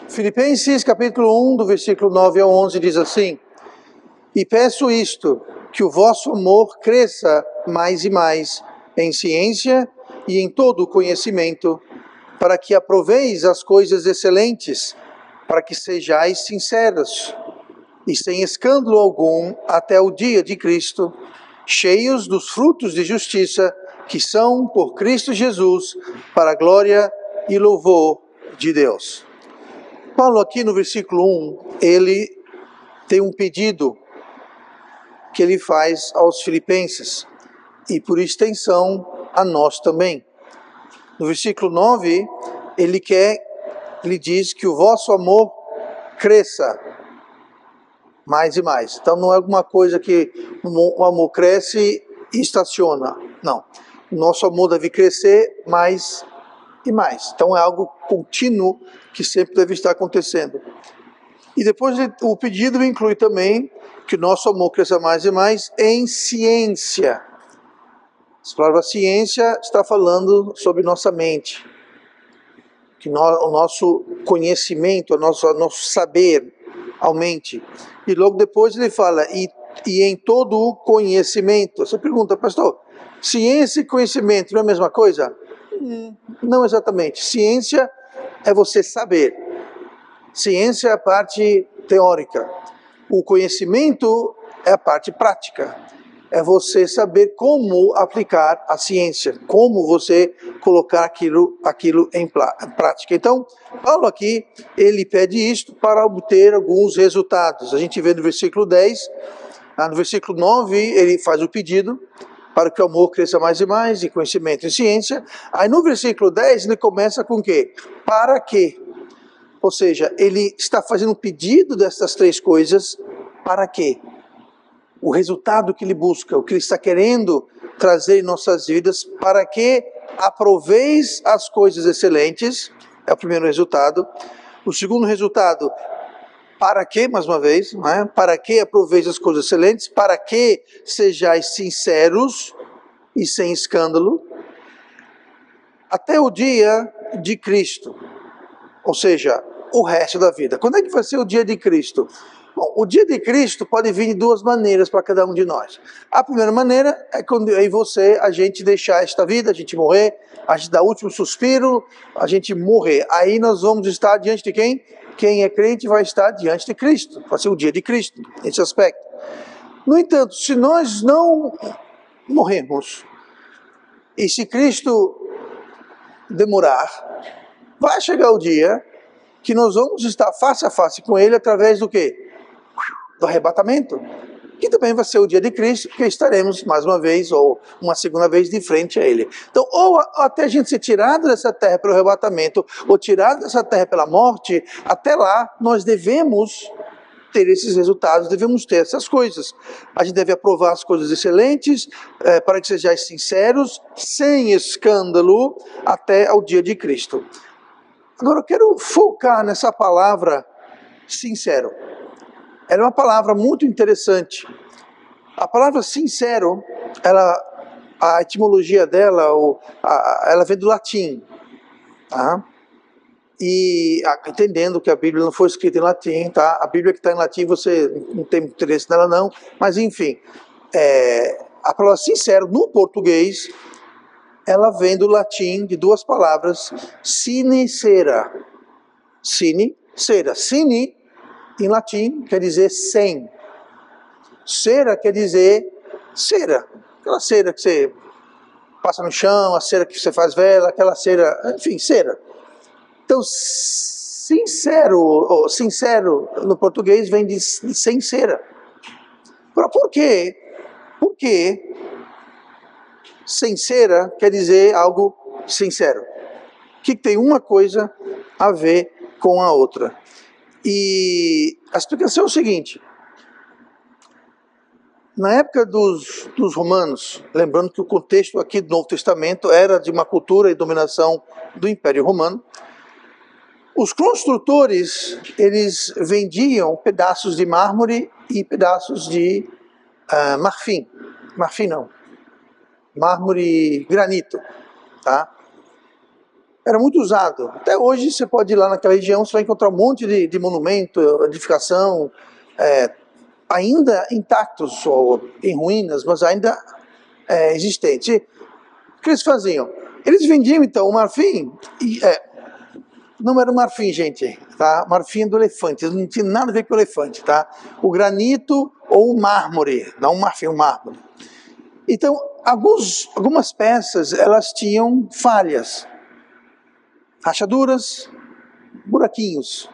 Filipenses capítulo 1, do versículo 9 ao 11, diz assim: E peço isto, que o vosso amor cresça mais e mais em ciência e em todo o conhecimento, para que aproveis as coisas excelentes, para que sejais sinceros e sem escândalo algum até o dia de Cristo, cheios dos frutos de justiça, que são por Cristo Jesus, para a glória e louvor de Deus. Paulo aqui no versículo 1, ele tem um pedido que ele faz aos filipenses, e por extensão a nós também. No versículo 9, ele diz que o vosso amor cresça mais e mais. Então não é alguma coisa que o amor cresce e estaciona. Não. O nosso amor deve crescer mais e mais. Então é algo contínuo que sempre deve estar acontecendo. E depois o pedido inclui também que o nosso amor cresça mais e mais em ciência. A palavra ciência está falando sobre nossa mente. Que o nosso conhecimento, o nosso saber aumente. E logo depois ele fala, e em todo o conhecimento. Você pergunta, pastor, ciência e conhecimento não é a mesma coisa? Não exatamente. Ciência é você saber. Ciência é a parte teórica. O conhecimento é a parte prática. É você saber como aplicar a ciência, como você colocar aquilo em prática. Então, Paulo aqui, ele pede isto para obter alguns resultados. A gente vê no versículo 10, no versículo 9, ele faz o pedido para que o amor cresça mais e mais, em conhecimento e ciência. Aí no versículo 10, ele começa com o quê? Para quê? Ou seja, ele está fazendo um pedido dessas três coisas, para quê? O resultado que ele busca, o que ele está querendo trazer em nossas vidas, para que aproveis as coisas excelentes, é o primeiro resultado. O segundo resultado, para que, mais uma vez, não é? Para que aproveis as coisas excelentes, para que sejais sinceros e sem escândalo, até o dia de Cristo, ou seja, o resto da vida. Quando é que vai ser o dia de Cristo? Bom, o dia de Cristo pode vir de duas maneiras para cada um de nós. A primeira maneira é quando eu e a gente deixar esta vida, a gente morrer, a gente dar o último suspiro, a gente morrer. Aí nós vamos estar diante de quem? Quem é crente vai estar diante de Cristo. Vai ser o dia de Cristo, nesse aspecto. No entanto, se nós não morrermos, e se Cristo demorar, vai chegar o dia que nós vamos estar face a face com Ele através do quê? Do arrebatamento, que também vai ser o dia de Cristo, porque estaremos mais uma vez, ou uma segunda vez, de frente a Ele. Então, ou até a gente ser tirado dessa terra pelo arrebatamento, ou tirado dessa terra pela morte, até lá nós devemos ter esses resultados, devemos ter essas coisas. A gente deve aprovar as coisas excelentes, para que sejais sinceros, sem escândalo, até ao dia de Cristo. Agora eu quero focar nessa palavra sincero. Ela é uma palavra muito interessante. A palavra sincero, a etimologia dela, ela vem do latim. Tá? E entendendo que a Bíblia não foi escrita em latim, tá? A Bíblia que está em latim você não tem interesse nela não, mas enfim, a palavra sincero no português, ela vem do latim de duas palavras, sine cera. Sine, cera. Sine, em latim, quer dizer sem. Cera quer dizer cera. Aquela cera que você passa no chão, a cera que você faz vela, aquela cera, enfim, cera. Então, sincero no português vem de sem cera. Por quê? Porque sem cera quer dizer algo sincero. Que tem uma coisa a ver com a outra. E a explicação é o seguinte: na época dos romanos, lembrando que o contexto aqui do Novo Testamento era de uma cultura e dominação do Império Romano, os construtores, eles vendiam pedaços de mármore e pedaços de marfim. marfim não, mármore granito, tá? Era muito usado. Até hoje você pode ir lá naquela região, você vai encontrar um monte de monumento, edificação, ainda intactos ou em ruínas, mas ainda existente. O que eles faziam? Eles vendiam então o marfim, não era o marfim, gente, tá? Marfim do elefante, não tinha nada a ver com o elefante, tá? O granito ou o mármore, não o marfim, o mármore. Então, algumas peças, elas tinham falhas, rachaduras, buraquinhos,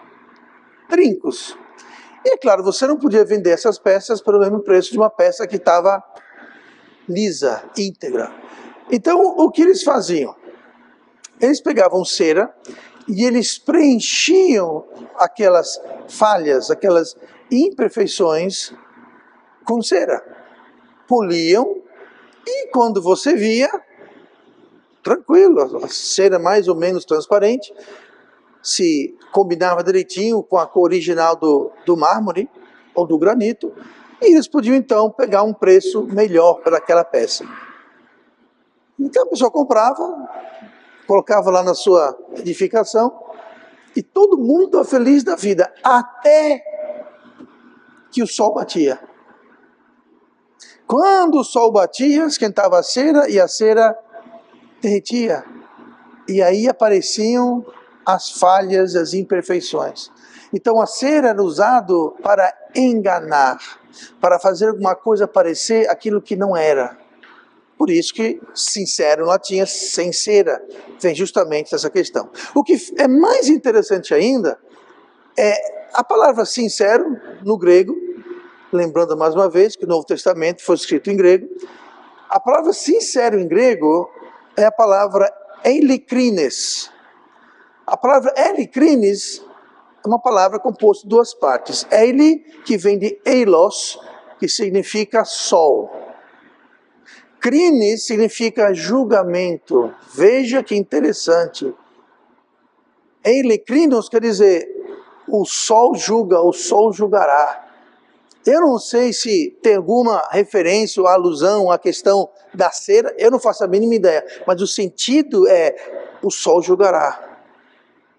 trincos. E é claro, você não podia vender essas peças pelo mesmo preço de uma peça que estava lisa, íntegra. Então, o que eles faziam? Eles pegavam cera e eles preenchiam aquelas falhas, aquelas imperfeições com cera. Poliam e quando você via, tranquilo, a cera mais ou menos transparente, se combinava direitinho com a cor original do mármore ou do granito, e eles podiam então pegar um preço melhor para aquela peça. Então a pessoa comprava, colocava lá na sua edificação, e todo mundo estava feliz da vida, até que o sol batia. Quando o sol batia, esquentava a cera e a cera derretia. E aí apareciam as falhas, as imperfeições. Então a cera era usado para enganar, para fazer alguma coisa parecer aquilo que não era. Por isso que sincero em latim é sem cera, vem justamente dessa questão. O que é mais interessante ainda é a palavra sincero no grego, lembrando mais uma vez que o Novo Testamento foi escrito em grego. A palavra sincero em grego é a palavra eilikrines. A palavra eilikrines é uma palavra composta de duas partes. Eili, que vem de eilos, que significa sol. Crines significa julgamento. Veja que interessante. Eilicrinos quer dizer, o sol julga, o sol julgará. Eu não sei se tem alguma referência ou alusão à questão da cera, eu não faço a mínima ideia, mas o sentido é, o sol julgará,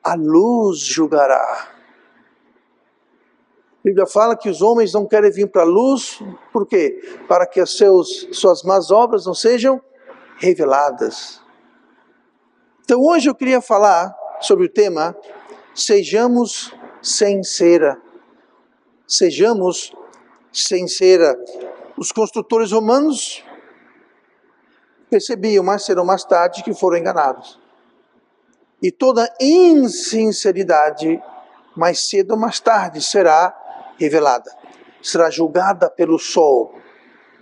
a luz julgará. A Bíblia fala que os homens não querem vir para a luz, por quê? Para que as suas más obras não sejam reveladas. Então hoje eu queria falar sobre o tema, sejamos sem cera. Sejamos sem cera. Os construtores romanos percebiam mais cedo ou mais tarde que foram enganados. E toda insinceridade, mais cedo ou mais tarde, será revelada. Será julgada pelo sol.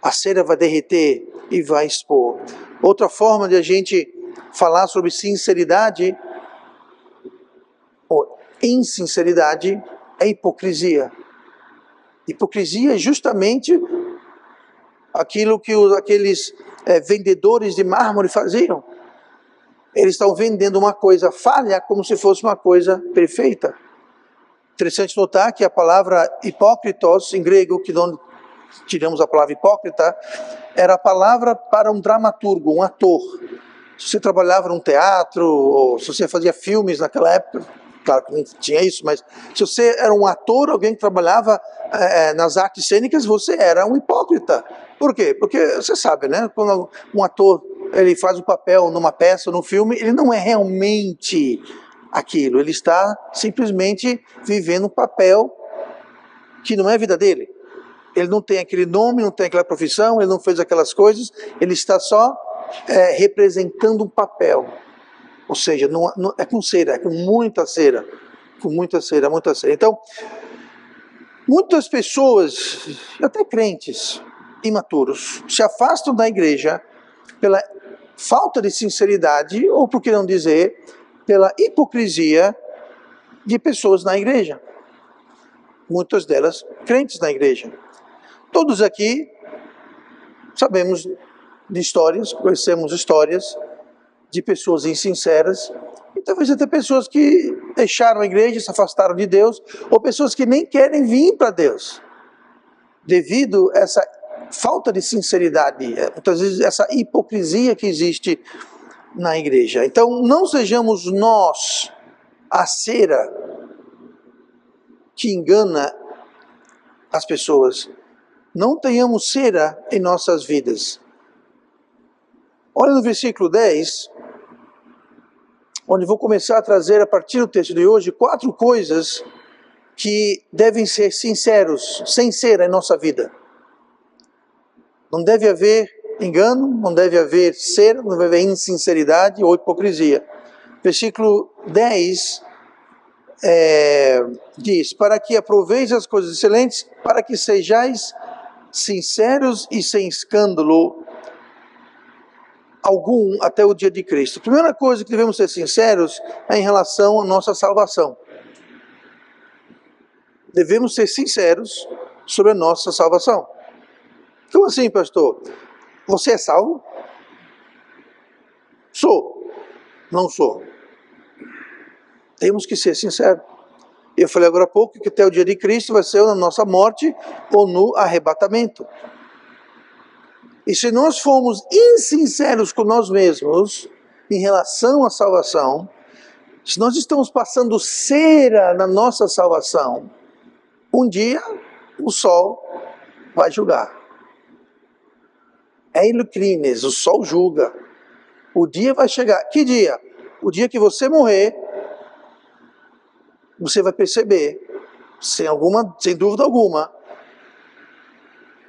A cera vai derreter e vai expor. Outra forma de a gente falar sobre sinceridade ou insinceridade é hipocrisia. Hipocrisia é justamente aquilo que aqueles vendedores de mármore faziam. Eles estão vendendo uma coisa falha como se fosse uma coisa perfeita. Interessante notar que a palavra hipócritos, em grego, que não tiramos a palavra hipócrita, era a palavra para um dramaturgo, um ator. Se você trabalhava num teatro, ou se você fazia filmes naquela época, claro que não tinha isso, mas se você era um ator, alguém que trabalhava nas artes cênicas, você era um hipócrita. Por quê? Porque você sabe, né? Quando um ator ele faz um papel numa peça, num filme, ele não é realmente aquilo. Ele está simplesmente vivendo um papel que não é a vida dele. Ele não tem aquele nome, não tem aquela profissão, ele não fez aquelas coisas, ele está só representando um papel. Ou seja, não, é com cera, é com muita cera. Com muita cera, muita cera. Então, muitas pessoas, até crentes, imaturos, se afastam da igreja pela falta de sinceridade, ou por que não dizer, pela hipocrisia de pessoas na igreja. Muitas delas crentes na igreja. Todos aqui sabemos de histórias, conhecemos histórias de pessoas insinceras, e talvez até pessoas que deixaram a igreja, se afastaram de Deus, ou pessoas que nem querem vir para Deus, devido a essa falta de sinceridade, muitas vezes essa hipocrisia que existe na igreja. Então, não sejamos nós a cera que engana as pessoas. Não tenhamos cera em nossas vidas. Olha no versículo 10, onde vou começar a trazer, a partir do texto de hoje, 4 coisas que devem ser sinceros, sem cera em nossa vida. Não deve haver engano, não deve haver cera, não deve haver insinceridade ou hipocrisia. Versículo 10 diz: para que aproveis as coisas excelentes, para que sejais sinceros e sem escândalo algum até o dia de Cristo. A primeira coisa que devemos ser sinceros é em relação à nossa salvação. Devemos ser sinceros sobre a nossa salvação. Como assim, pastor? Você é salvo? Sou. Não sou. Temos que ser sinceros. Eu falei agora há pouco que até o dia de Cristo vai ser na nossa morte ou no arrebatamento. E se nós formos insinceros com nós mesmos em relação à salvação, se nós estamos passando cera na nossa salvação, um dia o sol vai julgar. Eilucrines, o sol julga. O dia vai chegar. Que dia? O dia que você morrer, você vai perceber, sem dúvida alguma,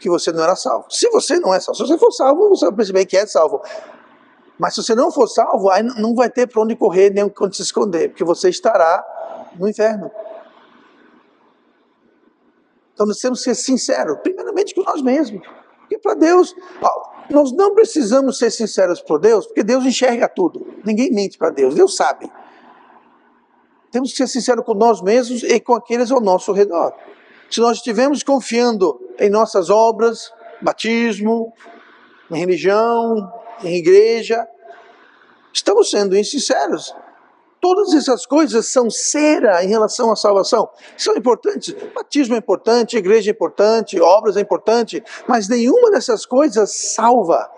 que você não era salvo. Se você não é salvo, se você for salvo, você vai perceber que é salvo. Mas se você não for salvo, aí não vai ter para onde correr, nem onde se esconder, porque você estará no inferno. Então nós temos que ser sinceros, primeiramente com nós mesmos. Porque para Deus, nós não precisamos ser sinceros para Deus, porque Deus enxerga tudo. Ninguém mente para Deus, Deus sabe. Temos que ser sinceros com nós mesmos e com aqueles ao nosso redor. Se nós estivermos confiando em nossas obras, batismo, em religião, em igreja, estamos sendo insinceros. Todas essas coisas são cera em relação à salvação. São importantes. Batismo é importante, igreja é importante, obras é importante, mas nenhuma dessas coisas salva.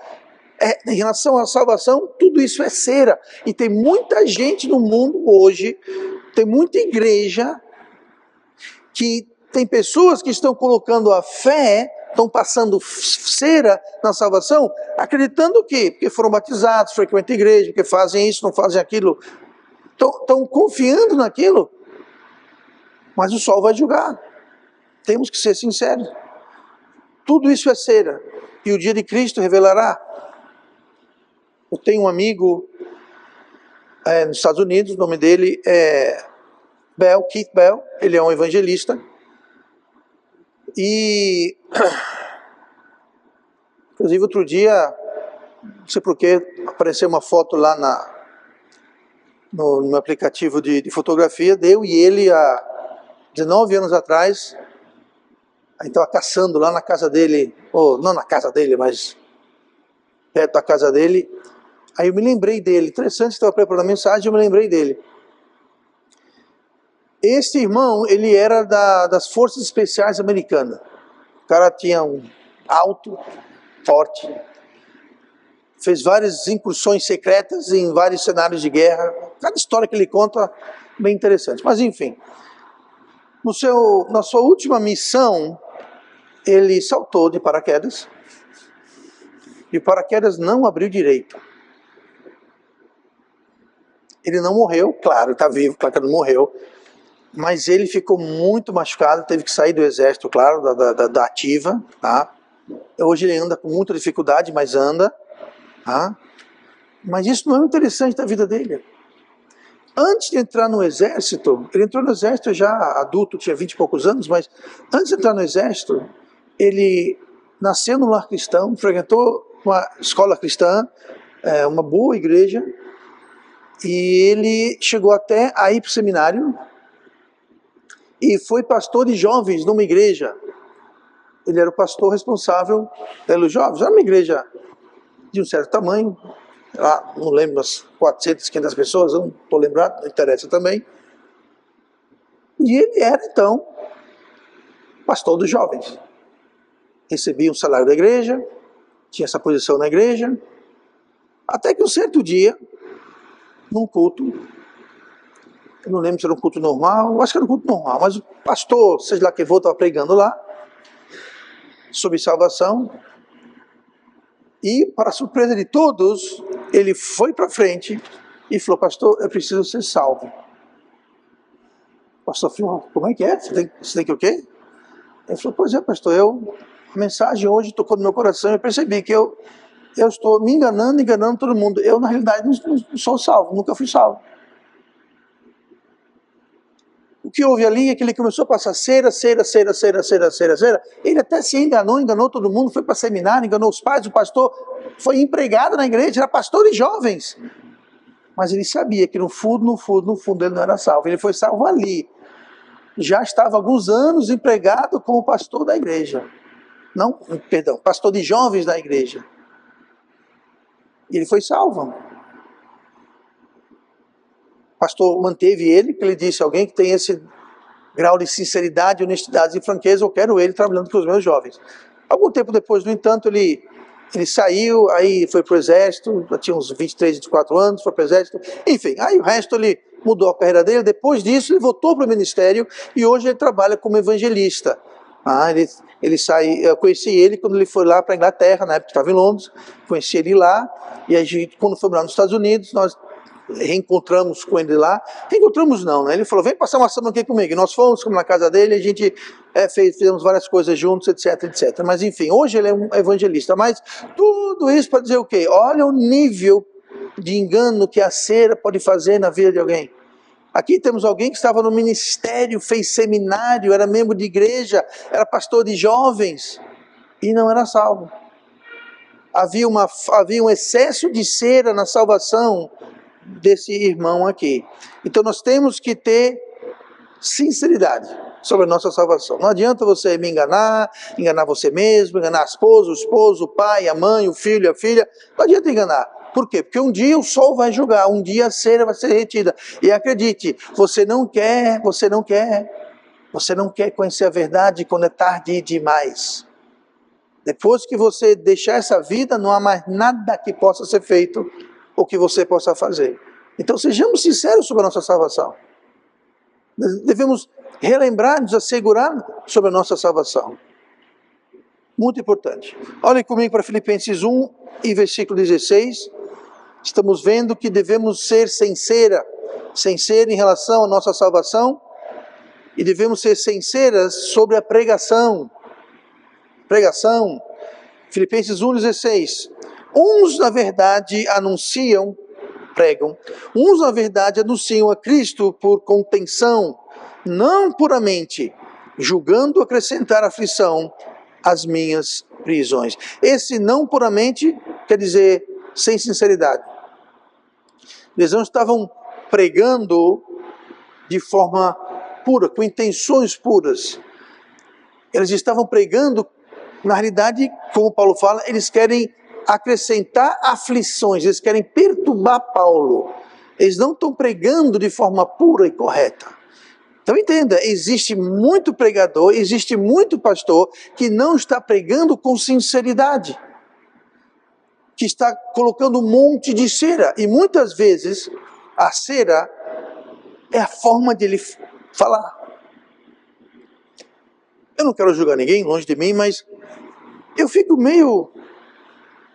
Em relação à salvação, tudo isso é cera. E tem muita gente no mundo hoje, tem muita igreja, que tem pessoas que estão colocando a fé, estão passando cera na salvação, acreditando o quê? Porque foram batizados, frequentam a igreja, porque fazem isso, não fazem aquilo. Estão confiando naquilo, mas o sol vai julgar. Temos que ser sinceros. Tudo isso é cera, e o dia de Cristo revelará. Eu tenho um amigo nos Estados Unidos, o nome dele é Keith Bell, ele é um evangelista, e inclusive outro dia, não sei porquê, apareceu uma foto lá no aplicativo de fotografia, eu e ele há 19 anos atrás, a gente estava caçando lá na casa dele, ou não na casa dele, mas perto da casa dele. Aí eu me lembrei dele, interessante, estava preparando a mensagem, eu me lembrei dele. Esse irmão, ele era das Forças Especiais Americanas. O cara tinha um alto, forte, fez várias incursões secretas em vários cenários de guerra. Cada história que ele conta, bem interessante. Mas enfim, na sua última missão, ele saltou de paraquedas, e o paraquedas não abriu direito. Ele não morreu, claro, está vivo, claro que não morreu, mas ele ficou muito machucado, teve que sair do exército, claro, da ativa, tá? Hoje ele anda com muita dificuldade, mas anda, tá? Mas isso não é interessante da vida dele. Antes de entrar no exército, ele entrou no exército já adulto, tinha 20 e poucos anos, mas antes de entrar no exército, ele nasceu num lar cristão, frequentou uma escola cristã, uma boa igreja, e ele chegou até a ir para o seminário, e foi pastor de jovens numa igreja. Ele era o pastor responsável pelos jovens. Era uma igreja de um certo tamanho, lá, não lembro, umas 400, 500 pessoas, não estou lembrado, não interessa também. E ele era, então, pastor dos jovens. recebia um salário da igreja, tinha essa posição na igreja, até que um certo dia, num culto, eu não lembro se era um culto normal, acho que era um culto normal, mas o pastor, seja lá quem for, estava pregando lá, sobre salvação, e para a surpresa de todos, ele foi para frente e falou: pastor, eu preciso ser salvo. O pastor falou: como é que é? Você tem que o quê? Ele falou: pois é, pastor, a mensagem hoje tocou no meu coração, eu percebi que eu estou me enganando todo mundo. Eu, na realidade, não sou salvo, nunca fui salvo. O que houve ali é que ele começou a passar cera. Ele até se enganou todo mundo, foi para seminário, enganou os pais, o pastor foi empregado na igreja, era pastor de jovens. Mas ele sabia que no fundo ele não era salvo. Ele foi salvo ali. Já estava há alguns anos empregado como pastor da igreja. Pastor de jovens da igreja. E ele foi salvo. O pastor manteve ele, porque ele disse: alguém que tem esse grau de sinceridade, honestidade e franqueza, eu quero ele trabalhando com os meus jovens. Algum tempo depois, no entanto, ele saiu, aí foi para o exército, já tinha uns 23, 24 anos, foi para o exército, enfim, aí o resto ele mudou a carreira dele. Depois disso ele voltou para o ministério e hoje ele trabalha como evangelista. Eu conheci ele quando ele foi lá para a Inglaterra, na época estava em Londres, conheci ele lá, e a gente, quando foi lá nos Estados Unidos, nós reencontramos com ele lá. Reencontramos não, né? Ele falou: vem passar uma semana aqui comigo. E nós fomos na casa dele, a gente fizemos várias coisas juntos, etc. Mas enfim, hoje ele é um evangelista. Mas tudo isso para dizer o quê? Olha o nível de engano que a cera pode fazer na vida de alguém. Aqui temos alguém que estava no ministério, fez seminário, era membro de igreja, era pastor de jovens e não era salvo. Havia um excesso de cera na salvação desse irmão aqui. Então nós temos que ter sinceridade sobre a nossa salvação. Não adianta você me enganar você mesmo, enganar a esposa, o esposo, o pai, a mãe, o filho, a filha. Não adianta enganar. Por quê? Porque um dia o sol vai julgar, um dia a cera vai ser retida. E acredite, você não quer conhecer a verdade quando é tarde demais. Depois que você deixar essa vida, não há mais nada que possa ser feito ou que você possa fazer. Então sejamos sinceros sobre a nossa salvação. Devemos relembrar, nos assegurar sobre a nossa salvação. Muito importante. Olhem comigo para Filipenses 1 e versículo 16. Estamos vendo que devemos ser sincera em relação à nossa salvação, e devemos ser sinceras sobre a pregação. Filipenses 1,16. Uns, na verdade, pregam. Uns, na verdade, anunciam a Cristo por contenção, não puramente, julgando acrescentar aflição às minhas prisões. Esse não puramente quer dizer sem sinceridade. Eles não estavam pregando de forma pura, com intenções puras. Eles estavam pregando, na realidade, como Paulo fala, eles querem acrescentar aflições, eles querem perturbar Paulo. Eles não estão pregando de forma pura e correta. Então entenda, existe muito pregador, existe muito pastor que não está pregando com sinceridade, que está colocando um monte de cera. E muitas vezes a cera é a forma de ele falar. Eu não quero julgar ninguém, longe de mim, mas eu fico meio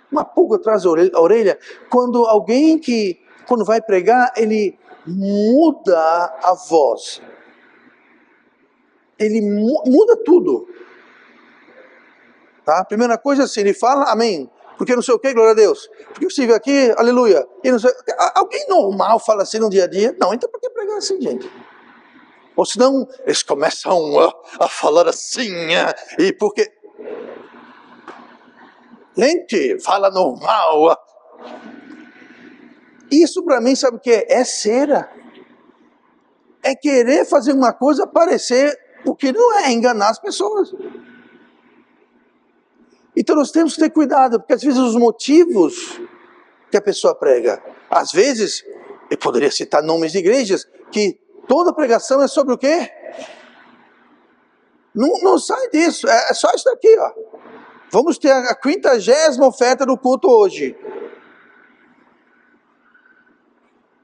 uma pulga atrás da orelha quando alguém que, quando vai pregar, ele muda a voz. Ele muda tudo. Tá? Primeira coisa assim, ele fala amém, porque não sei o que, glória a Deus. Porque eu estive aqui, aleluia. E não sei, alguém normal fala assim no dia a dia? Não, então por que pregar assim, gente? Ou senão, eles começam a falar assim, e porque... Gente, fala normal. Isso para mim, sabe o que é? É cera. É querer fazer uma coisa parecer o que não é, enganar as pessoas. Então nós temos que ter cuidado, porque às vezes os motivos que a pessoa prega, às vezes, eu poderia citar nomes de igrejas, que toda pregação é sobre o quê? Não sai disso, é só isso daqui, ó. Vamos ter a 50ª oferta do culto hoje.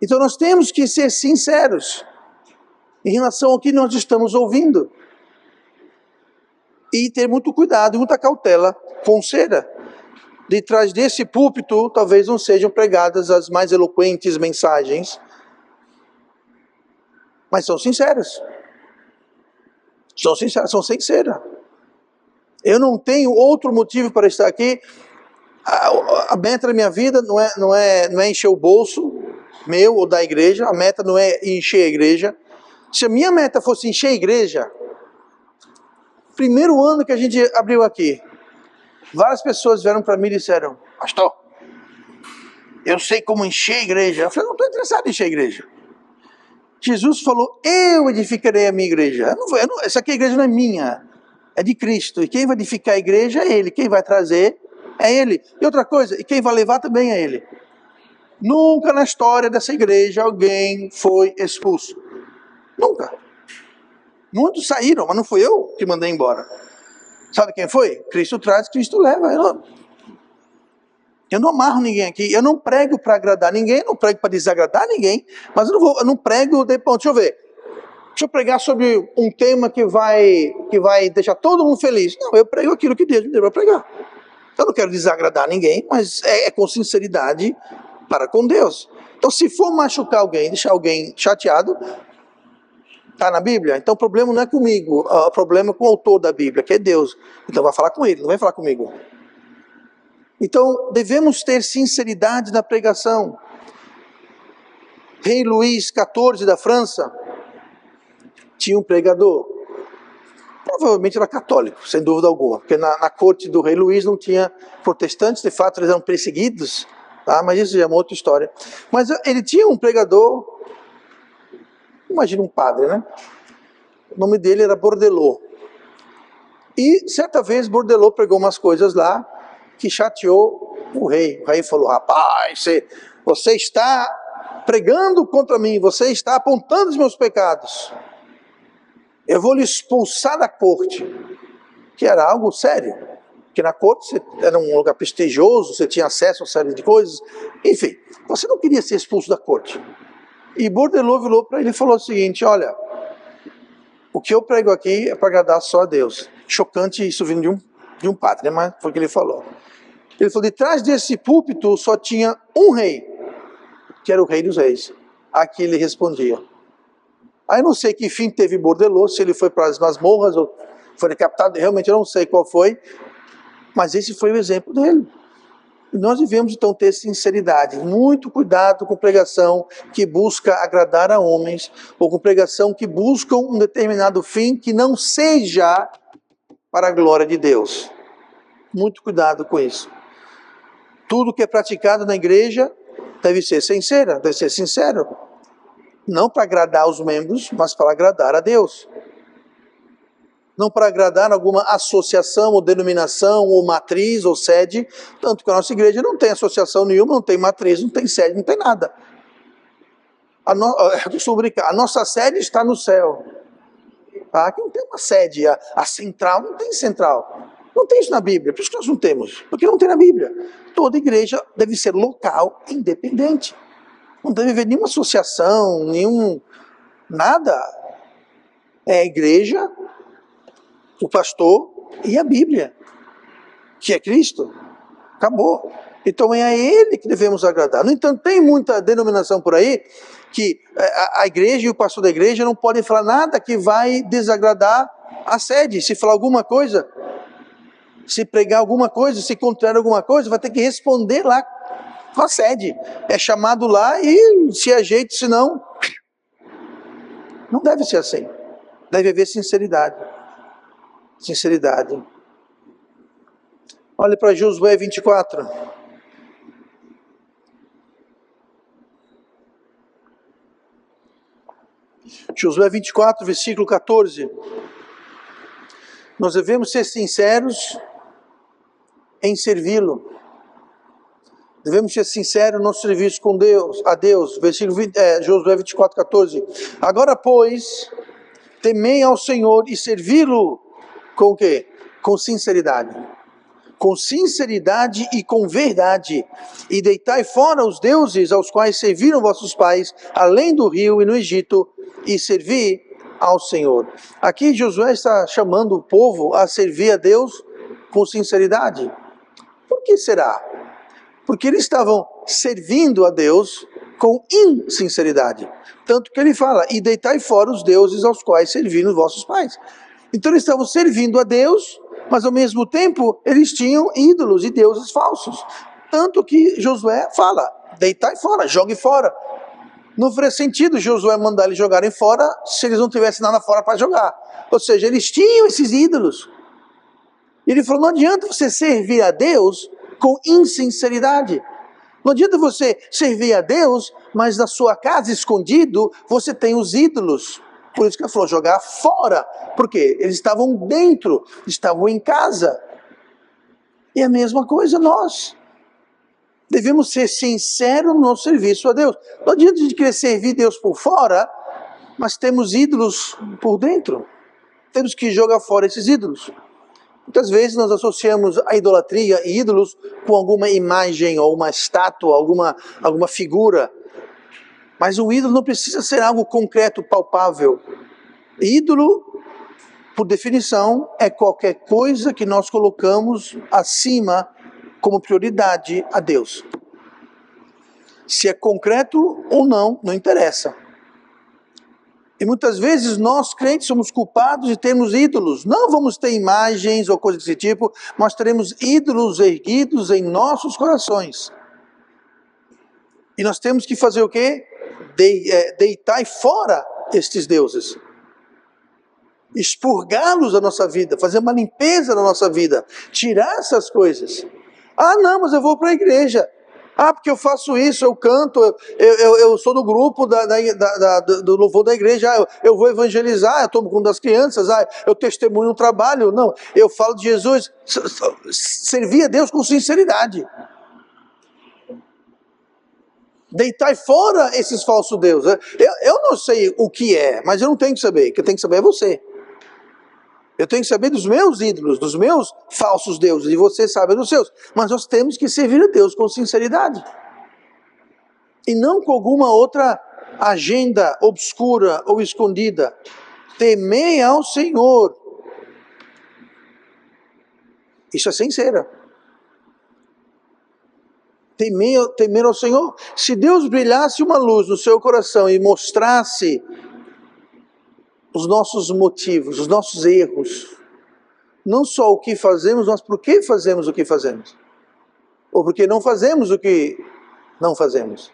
Então nós temos que ser sinceros em relação ao que nós estamos ouvindo. E ter muito cuidado, muita cautela com cera. De trás desse púlpito, talvez não sejam pregadas as mais eloquentes mensagens, mas são sinceras. São sinceras, são sem cera. Eu não tenho outro motivo para estar aqui. A meta da minha vida não é encher o bolso meu ou da igreja. A meta não é encher a igreja. Se a minha meta fosse encher a igreja, primeiro ano que a gente abriu aqui, várias pessoas vieram para mim e disseram: pastor, eu sei como encher a igreja. Eu falei: não estou interessado em encher a igreja. Jesus falou: eu edificarei a minha igreja. Essa aqui a igreja não é minha, é de Cristo. E quem vai edificar a igreja é Ele. Quem vai trazer é Ele. E outra coisa, e quem vai levar também é Ele. Nunca na história dessa igreja alguém foi expulso. Nunca. Muitos saíram, mas não fui eu que mandei embora. Sabe quem foi? Cristo traz, Cristo leva. Eu não amarro ninguém aqui. Eu não prego para agradar ninguém, não prego para desagradar ninguém, mas eu não prego de ponto. Deixa eu ver. Deixa eu pregar sobre um tema que vai deixar todo mundo feliz. Não, eu prego aquilo que Deus me deu para pregar. Eu não quero desagradar ninguém, mas é com sinceridade para com Deus. Então, se for machucar alguém, deixar alguém chateado, está na Bíblia. Então, o problema não é comigo, o problema é com o autor da Bíblia, que é Deus. Então, vai falar com ele, não vai falar comigo. Então, devemos ter sinceridade na pregação. Rei Luís XIV da França tinha um pregador. Provavelmente era católico, sem dúvida alguma, porque na corte do rei Luís não tinha protestantes, de fato eles eram perseguidos, tá? Mas isso já é uma outra história. Mas ele tinha um pregador, imagina um padre, né? O nome dele era Bordelot. E certa vez Bordelot pregou umas coisas lá que chateou o rei. O rei falou: rapaz, você está pregando contra mim, você está apontando os meus pecados. Eu vou lhe expulsar da corte. Que era algo sério. Porque na corte era um lugar prestigioso, você tinha acesso a uma série de coisas. Enfim, você não queria ser expulso da corte. E Bordelot virou para ele e falou o seguinte: olha, o que eu prego aqui é para agradar só a Deus. Chocante isso vindo de um padre, né? Mas foi o que ele falou. Ele falou: de trás desse púlpito só tinha um rei, que era o rei dos reis. Aqui ele respondia. Aí não sei que fim teve Bordelot, se ele foi para as masmorras ou foi decapitado, realmente eu não sei qual foi, mas esse foi o exemplo dele. E nós devemos então ter sinceridade, muito cuidado com pregação que busca agradar a homens, ou com pregação que busca um determinado fim que não seja para a glória de Deus. Muito cuidado com isso. Tudo que é praticado na igreja deve ser sincero, deve ser sincero. Não para agradar os membros, mas para agradar a Deus. Não para agradar alguma associação, ou denominação, ou matriz, ou sede. Tanto que a nossa igreja não tem associação nenhuma, não tem matriz, não tem sede, não tem nada. Eu costumo brincar, a nossa sede está no céu. Tá? Aqui não tem uma sede, a central, não tem central. Não tem isso na Bíblia, por isso que nós não temos. Porque não tem na Bíblia. Toda igreja deve ser local, independente. Não deve haver nenhuma associação, nada. É a igreja, o pastor e a Bíblia, que é Cristo. Acabou. Então é a Ele que devemos agradar. No entanto, tem muita denominação por aí que a igreja e o pastor da igreja não podem falar nada que vai desagradar a sede. Se falar alguma coisa, se pregar alguma coisa, se contrário alguma coisa, vai ter que responder lá com a sede. É chamado lá e se ajeite, senão não deve ser assim. Deve haver sinceridade. Sinceridade. Olhe para Josué 24. Josué 24, versículo 14. Nós devemos ser sinceros em servi-lo. Devemos ser sinceros no nosso serviço com Deus, a Deus. Versículo Josué 24, 14. Agora, pois, temei ao Senhor e servi-lo com o quê? Com sinceridade. com sinceridade e com verdade, e deitai fora os deuses aos quais serviram vossos pais, além do rio e no Egito, e servi ao Senhor. Aqui Josué está chamando o povo a servir a Deus com sinceridade. Por que será? Porque eles estavam servindo a Deus com insinceridade. Tanto que ele fala, e deitai fora os deuses aos quais serviram vossos pais. Então eles estavam servindo a Deus, mas ao mesmo tempo eles tinham ídolos e deuses falsos. Tanto que Josué fala, deitai fora, jogue fora. Não faria sentido Josué mandar eles jogarem fora se eles não tivessem nada fora para jogar. Ou seja, eles tinham esses ídolos. E ele falou, não adianta você servir a Deus com insinceridade. Não adianta você servir a Deus, mas na sua casa, escondido, você tem os ídolos. Por isso que ele falou, jogar fora. Por quê? Eles estavam dentro, estavam em casa. E a mesma coisa nós. Devemos ser sinceros no nosso serviço a Deus. Não adianta a gente querer servir Deus por fora, mas temos ídolos por dentro. Temos que jogar fora esses ídolos. Muitas vezes nós associamos a idolatria e ídolos com alguma imagem, ou uma estátua, alguma figura. Mas o ídolo não precisa ser algo concreto, palpável. Ídolo, por definição, é qualquer coisa que nós colocamos acima como prioridade a Deus. Se é concreto ou não, não interessa. E muitas vezes nós, crentes, somos culpados de termos ídolos. Não vamos ter imagens ou coisas desse tipo, mas teremos ídolos erguidos em nossos corações. E nós temos que fazer o quê? Deitar fora estes deuses. Expurgá-los da nossa vida, fazer uma limpeza na nossa vida. Tirar essas coisas. Ah, não, mas eu vou para a igreja. Ah, porque eu faço isso, eu canto, eu sou do grupo do louvor da igreja, eu vou evangelizar, eu tomo conta das crianças, eu testemunho no trabalho. Não, eu falo de Jesus, servir a Deus com sinceridade. Deitai fora esses falsos deuses. Eu não sei o que é, mas eu não tenho que saber, o que eu tenho que saber é você. Eu tenho que saber dos meus ídolos, dos meus falsos deuses, e você sabe dos seus. Mas nós temos que servir a Deus com sinceridade. E não com alguma outra agenda obscura ou escondida. Temei ao Senhor. Isso é sincero. Temer ao Senhor. Se Deus brilhasse uma luz no seu coração e mostrasse os nossos motivos, os nossos erros, não só o que fazemos, mas por que fazemos o que fazemos, ou porque não fazemos o que não fazemos.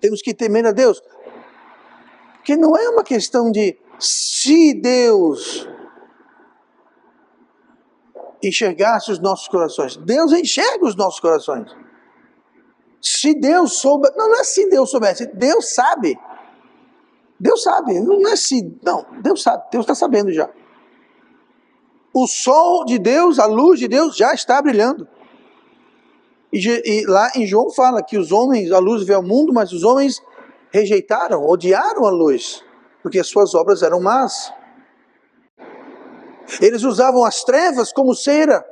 Temos que temer a Deus, porque não é uma questão de se Deus enxergasse os nossos corações. Deus enxerga os nossos corações. Se Deus souber, não é se Deus soubesse, Deus sabe. Deus sabe, não é se, não, Deus sabe, Deus está sabendo já. O sol de Deus, a luz de Deus já está brilhando. E lá em João fala que os homens, a luz veio ao mundo, mas os homens rejeitaram, odiaram a luz, porque as suas obras eram más. Eles usavam as trevas como cera.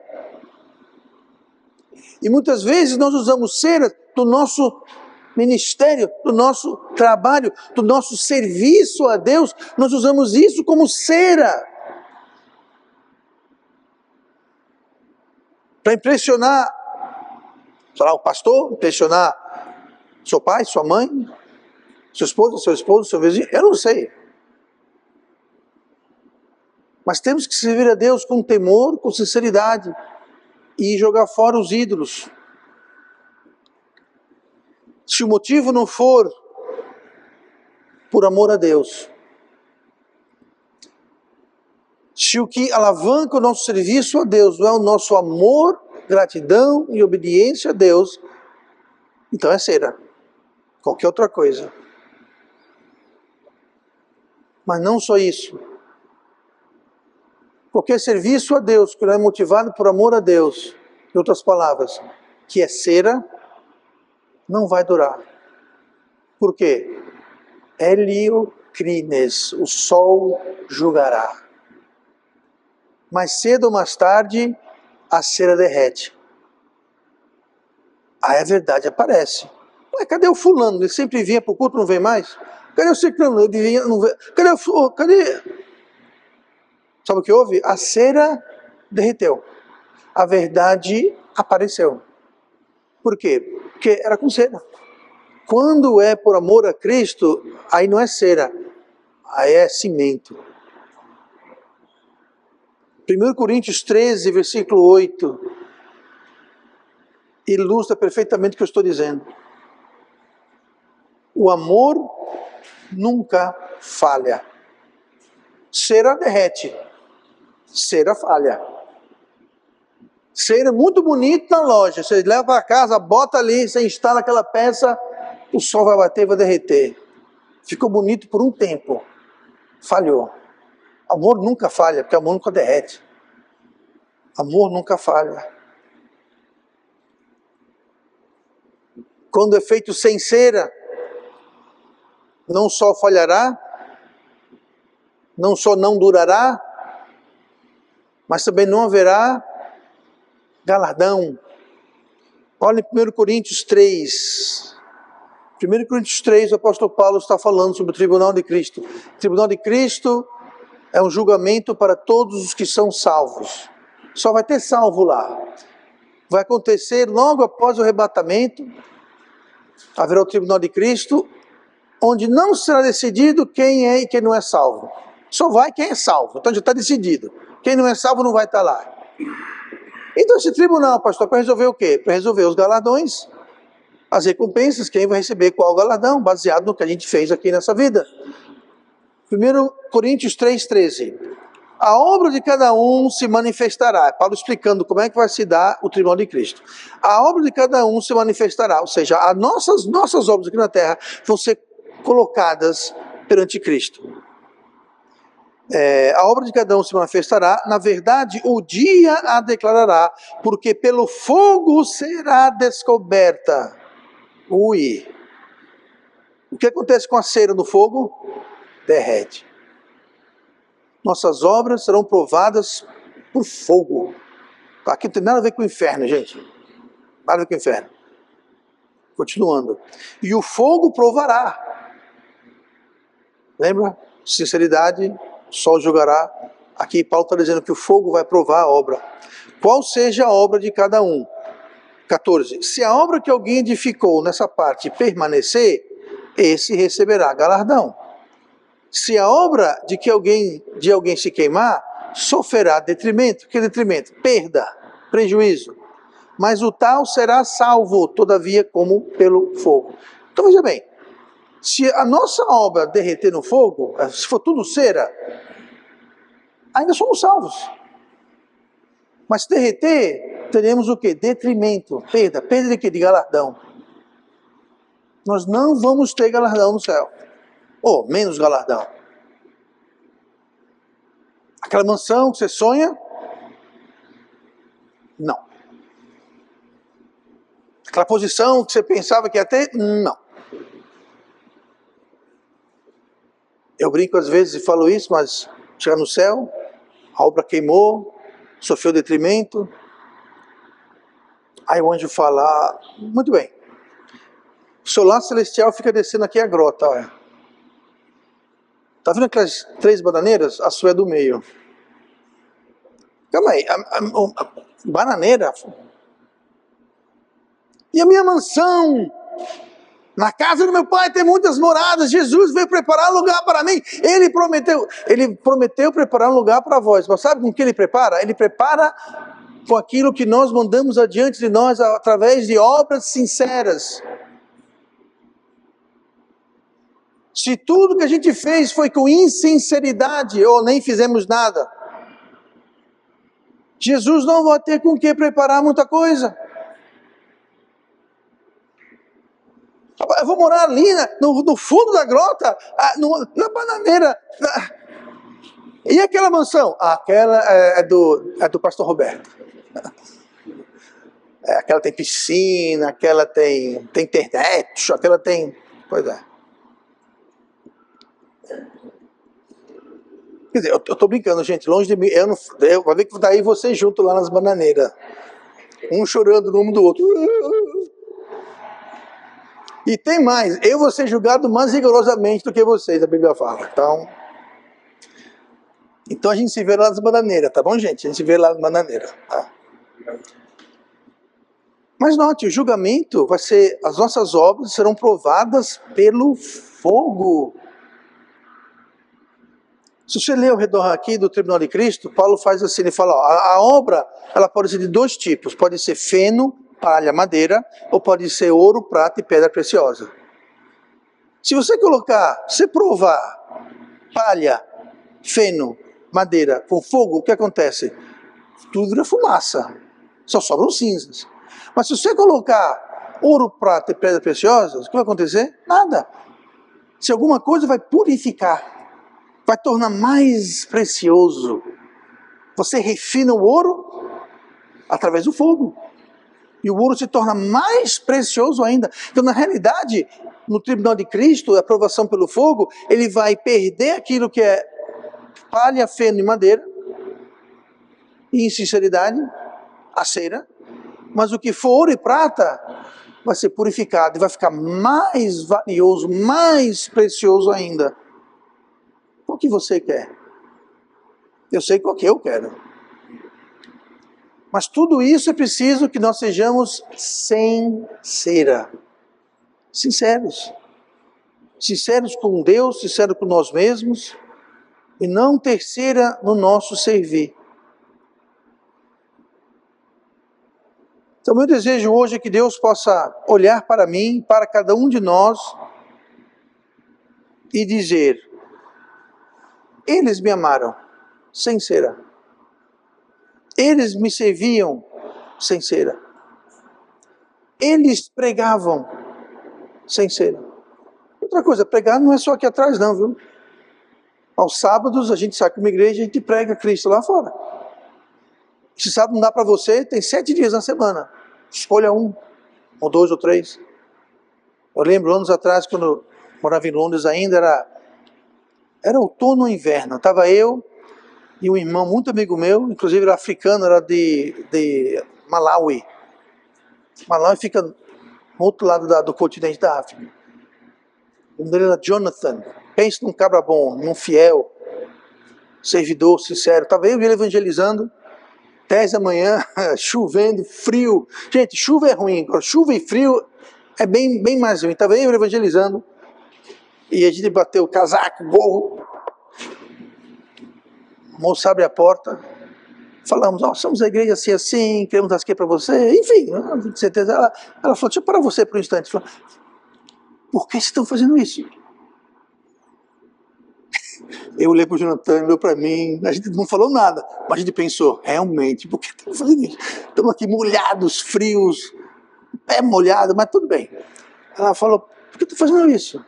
E muitas vezes nós usamos cera do nosso ministério, do nosso trabalho, do nosso serviço a Deus, nós usamos isso como cera. Para impressionar, sei lá, o pastor, impressionar seu pai, sua mãe, seu esposo, seu vizinho, eu não sei. Mas temos que servir a Deus com temor, com sinceridade, e jogar fora os ídolos. Se o motivo não for por amor a Deus, se o que alavanca o nosso serviço a Deus não é o nosso amor, gratidão e obediência a Deus, então é cera, qualquer outra coisa. Mas não só isso. Qualquer serviço a Deus que não é motivado por amor a Deus, em outras palavras, que é cera, não vai durar. Por quê? Heliocrines, o sol julgará. Mais cedo ou mais tarde, a cera derrete. Aí a verdade aparece. Ué, cadê o fulano? Ele sempre vinha para o culto, não vem mais? Cadê o ciclano? Ele vinha, não vem. Cadê o fulano? Cadê? Sabe o que houve? A cera derreteu. A verdade apareceu. Por quê? Porque era com cera. Quando é por amor a Cristo, aí não é cera, aí é cimento. 1 Coríntios 13, versículo 8, ilustra perfeitamente o que eu estou dizendo. O amor nunca falha. Cera derrete, cera falha. Cera muito bonito na loja, você leva para casa, bota ali, você instala aquela peça, o sol vai bater e vai derreter. Ficou bonito por um tempo, falhou. Amor nunca falha, porque amor nunca derrete. Amor nunca falha. Quando é feito sem cera, não só falhará, não só não durará, mas também não haverá galardão. Olha em 1 Coríntios 3. 1 Coríntios 3, o apóstolo Paulo está falando sobre o tribunal de Cristo. O tribunal de Cristo é um julgamento para todos os que são salvos. Só vai ter salvo lá. Vai acontecer logo após o arrebatamento. Haverá o tribunal de Cristo, onde não será decidido quem é e quem não é salvo. Só vai quem é salvo. Então já está decidido. Quem não é salvo não vai estar lá. Então esse tribunal, pastor, para resolver o quê? Para resolver os galardões, as recompensas, quem vai receber qual galardão, baseado no que a gente fez aqui nessa vida. 1 Coríntios 3,13. A obra de cada um se manifestará. Paulo explicando como é que vai se dar o tribunal de Cristo. A obra de cada um se manifestará, ou seja, as nossas obras aqui na terra vão ser colocadas perante Cristo. A obra de cada um se manifestará, na verdade, o dia a declarará, porque pelo fogo será descoberta. Ui! O que acontece com a cera no fogo? Derrete. Nossas obras serão provadas por fogo. Aqui não tem nada a ver com o inferno, gente. Nada a ver com o inferno. Continuando. E o fogo provará. Lembra? Sinceridade, o sol julgará. Aqui Paulo está dizendo que o fogo vai provar a obra. Qual seja a obra de cada um? 14. Se a obra que alguém edificou nessa parte permanecer, esse receberá galardão. Se a obra de alguém se queimar, sofrerá detrimento. Que detrimento? Perda, prejuízo. Mas o tal será salvo, todavia, como pelo fogo. Então veja bem, se a nossa obra derreter no fogo, se for tudo cera, ainda somos salvos. Mas se derreter, teremos o quê? Detrimento, perda. Perda de quê? De galardão. Nós não vamos ter galardão no céu. Ou menos galardão. Aquela mansão que você sonha? Não. Aquela posição que você pensava que ia ter? Não. Eu brinco às vezes e falo isso, mas chegar no céu, a obra queimou, sofreu detrimento. Aí o anjo fala, muito bem, o seu lar celestial fica descendo aqui a grota, olha. Tá vendo aquelas 3 bananeiras? A sua é do meio. Calma aí, a bananeira. E a minha mansão? Na casa do meu pai tem muitas moradas. Jesus veio preparar um lugar para mim. Ele prometeu preparar um lugar para vós. Mas sabe com que ele prepara? Ele prepara com aquilo que nós mandamos adiante de nós através de obras sinceras. Se tudo que a gente fez foi com insinceridade ou nem fizemos nada, Jesus não vai ter com que preparar muita coisa. Eu vou morar ali no fundo da grota, na bananeira. E aquela mansão? Aquela é do pastor Roberto. Aquela tem piscina, aquela tem internet, aquela tem... Pois é. Quer dizer, eu tô brincando, gente, longe de mim, vai ver que daí você junto lá nas bananeiras, um chorando no ombro do outro. E tem mais, eu vou ser julgado mais rigorosamente do que vocês, a Bíblia fala. Então a gente se vê lá nas bananeiras, tá bom, gente? A gente se vê lá nas bananeiras, tá? Mas note, o julgamento vai ser, as nossas obras serão provadas pelo fogo. Se você ler ao redor aqui do tribunal de Cristo, Paulo faz assim, ele fala, ó, a obra, ela pode ser de dois tipos, pode ser feno, palha, madeira, ou pode ser ouro, prata e pedra preciosa. Se você provar palha, feno, madeira com fogo, o que acontece? Tudo vira fumaça, só sobram cinzas. Mas se você colocar ouro, prata e pedra preciosa, o que vai acontecer? Nada. Se alguma coisa vai purificar, vai tornar mais precioso. Você refina o ouro através do fogo. E o ouro se torna mais precioso ainda. Então, na realidade, no tribunal de Cristo, a aprovação pelo fogo, ele vai perder aquilo que é palha, feno e madeira, e em sinceridade, a cera. Mas o que for ouro e prata vai ser purificado e vai ficar mais valioso, mais precioso ainda. Qual que você quer? Eu sei qual que eu quero. Mas tudo isso é preciso que nós sejamos sem cera. Sinceros. Sinceros com Deus, sinceros com nós mesmos. E não ter cera no nosso servir. Então, meu desejo hoje é que Deus possa olhar para mim, para cada um de nós, e dizer: eles me amaram sem cera. Eles me serviam sem cera. Eles pregavam sem cera. Outra coisa, pregar não é só aqui atrás não, viu? Aos sábados a gente sai para uma igreja e a gente prega Cristo lá fora. Se sábado não dá para você, tem 7 dias na semana. Escolha um, ou 2 ou 3. Eu lembro anos atrás, quando eu morava em Londres ainda, era outono ou inverno. Estava eu e um irmão muito amigo meu, inclusive era africano, era de Malawi. Malawi fica no outro lado do continente da África. O nome dele era Jonathan. Pense num cabra bom, num fiel, servidor, sincero. Estava eu e ele evangelizando, 10 da manhã, chovendo, frio. Gente, chuva é ruim, chuva e frio é bem mais ruim. Estava eu e ele evangelizando, e a gente bateu o casaco, gorro. O moço abre a porta, falamos, somos a igreja assim, queremos dar aqui para você, enfim, com certeza. Ela falou, deixa eu parar você por um instante. Falou, por que vocês estão fazendo isso? Eu olhei para o Jonathan, olhou para mim, a gente não falou nada, mas a gente pensou, realmente, por que estamos fazendo isso? Estamos aqui molhados, frios, pé molhado, mas tudo bem. Ela falou, por que eu estou fazendo isso?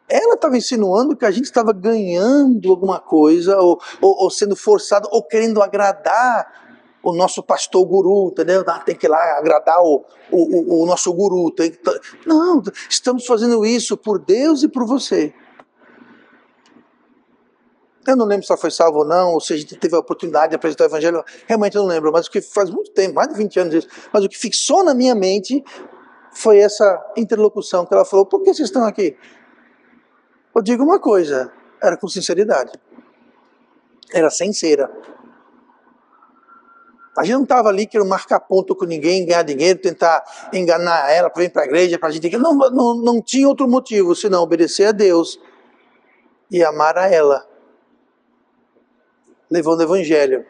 Ela estava insinuando que a gente estava ganhando alguma coisa, ou sendo forçado, ou querendo agradar o nosso pastor guru, entendeu? Tem que ir lá agradar o nosso guru. Não, estamos fazendo isso por Deus e por você. Eu não lembro se ela foi salva ou não, ou se a gente teve a oportunidade de apresentar o evangelho, realmente eu não lembro, mas o que faz muito tempo, mais de 20 anos isso, mas o que fixou na minha mente foi essa interlocução que ela falou, por que vocês estão aqui? Eu digo uma coisa, era com sinceridade, era sem cera. A gente não estava ali querendo marcar ponto com ninguém, ganhar dinheiro, tentar enganar ela para vir para a igreja, para a gente... Não tinha outro motivo, senão obedecer a Deus e amar a ela, levando o evangelho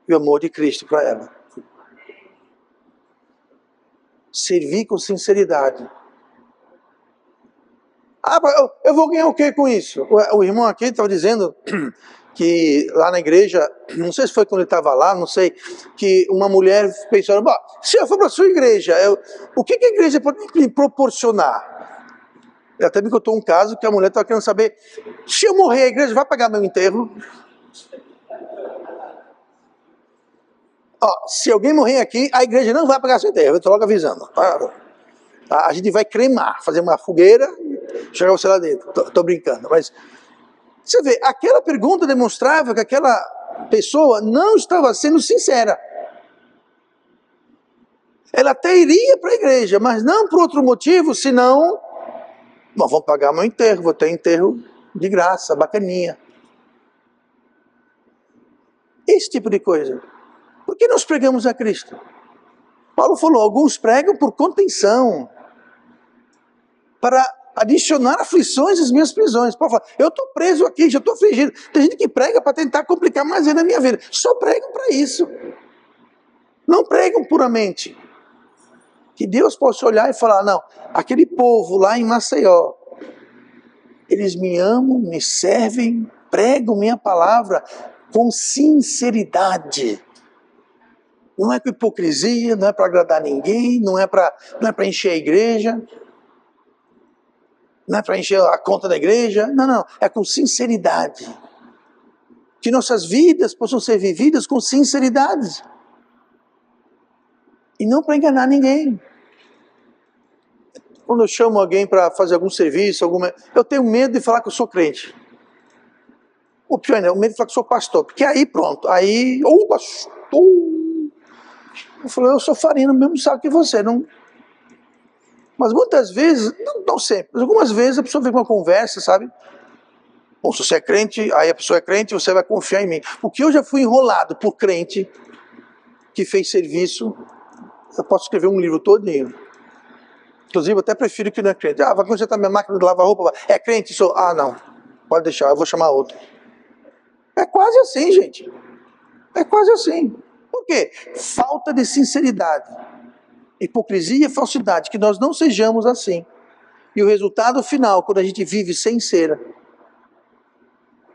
e o amor de Cristo para ela. Servir com sinceridade. Eu vou ganhar o que com isso? O irmão aqui estava dizendo que lá na igreja, não sei se foi quando ele estava lá, não sei, que uma mulher pensou, se eu for para a sua igreja, o que a igreja pode me proporcionar? Ele até me contou um caso que a mulher estava querendo saber, se eu morrer, a igreja vai pagar meu enterro? Se alguém morrer aqui, a igreja não vai pagar seu enterro, eu estou logo avisando. A gente vai cremar, fazer uma fogueira e jogar você lá dentro. Estou brincando, mas Você vê, aquela pergunta demonstrava que aquela pessoa não estava sendo sincera. Ela até iria para a igreja, mas não por outro motivo, senão, bom, vão pagar meu enterro, vou ter enterro de graça, bacaninha. Esse tipo de coisa. Por que nós pregamos a Cristo? Paulo falou, alguns pregam por contenção, para adicionar aflições às minhas prisões. Paulo fala, eu estou preso aqui, já estou afligido. Tem gente que prega para tentar complicar mais ainda a minha vida. Só pregam para isso. Não pregam puramente. Que Deus possa olhar e falar, não, aquele povo lá em Maceió, eles me amam, me servem, pregam minha palavra com sinceridade. Não é com hipocrisia, não é para agradar ninguém, não é para encher a igreja, não é para encher a conta da igreja, não, é com sinceridade. Que nossas vidas possam ser vividas com sinceridade. E não para enganar ninguém. Quando eu chamo alguém para fazer algum serviço, eu tenho medo de falar que eu sou crente. Ou pior ainda, eu tenho medo de falar que eu sou pastor. Porque aí pronto, pastor. Eu falei, eu sou farinha, mesmo sabe que você, não... Mas muitas vezes, não sempre, mas algumas vezes a pessoa vem com uma conversa, sabe? Bom, se você é crente, aí a pessoa é crente, você vai confiar em mim. Porque eu já fui enrolado por crente que fez serviço, eu posso escrever um livro todinho. Inclusive, eu até prefiro que não é crente. Vai consertar minha máquina de lavar roupa? É crente? Sou. Não. Pode deixar, eu vou chamar outro. É quase assim, gente. É quase assim. Por quê? Falta de sinceridade. Hipocrisia e falsidade. Que nós não sejamos assim. E o resultado final, quando a gente vive sem ser.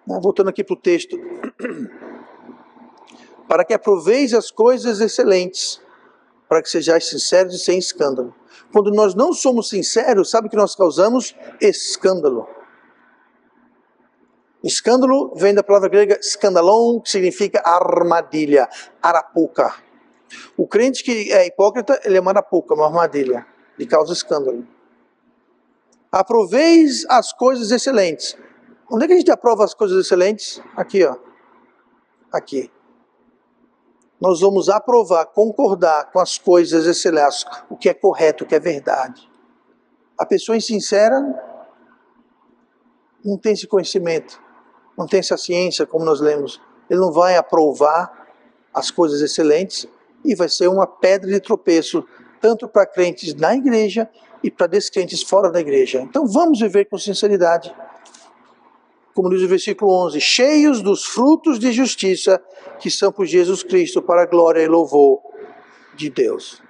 Voltando aqui para o texto. Para que aproveis as coisas excelentes, para que sejais sinceros e sem escândalo. Quando nós não somos sinceros, sabe que nós causamos? Escândalo. Escândalo vem da palavra grega skandalon, que significa armadilha, arapuca. O crente que é hipócrita, ele é uma arapuca, uma armadilha, e causa escândalo. Aproveis as coisas excelentes. Onde é que a gente aprova as coisas excelentes? Aqui, ó. Aqui. Nós vamos aprovar, concordar com as coisas excelentes, o que é correto, o que é verdade. A pessoa insincera não tem esse conhecimento, não tem essa ciência, como nós lemos. Ele não vai aprovar as coisas excelentes e vai ser uma pedra de tropeço, tanto para crentes na igreja e para descrentes fora da igreja. Então vamos viver com sinceridade. Como diz o versículo 11, cheios dos frutos de justiça que são por Jesus Cristo, para a glória e louvor de Deus.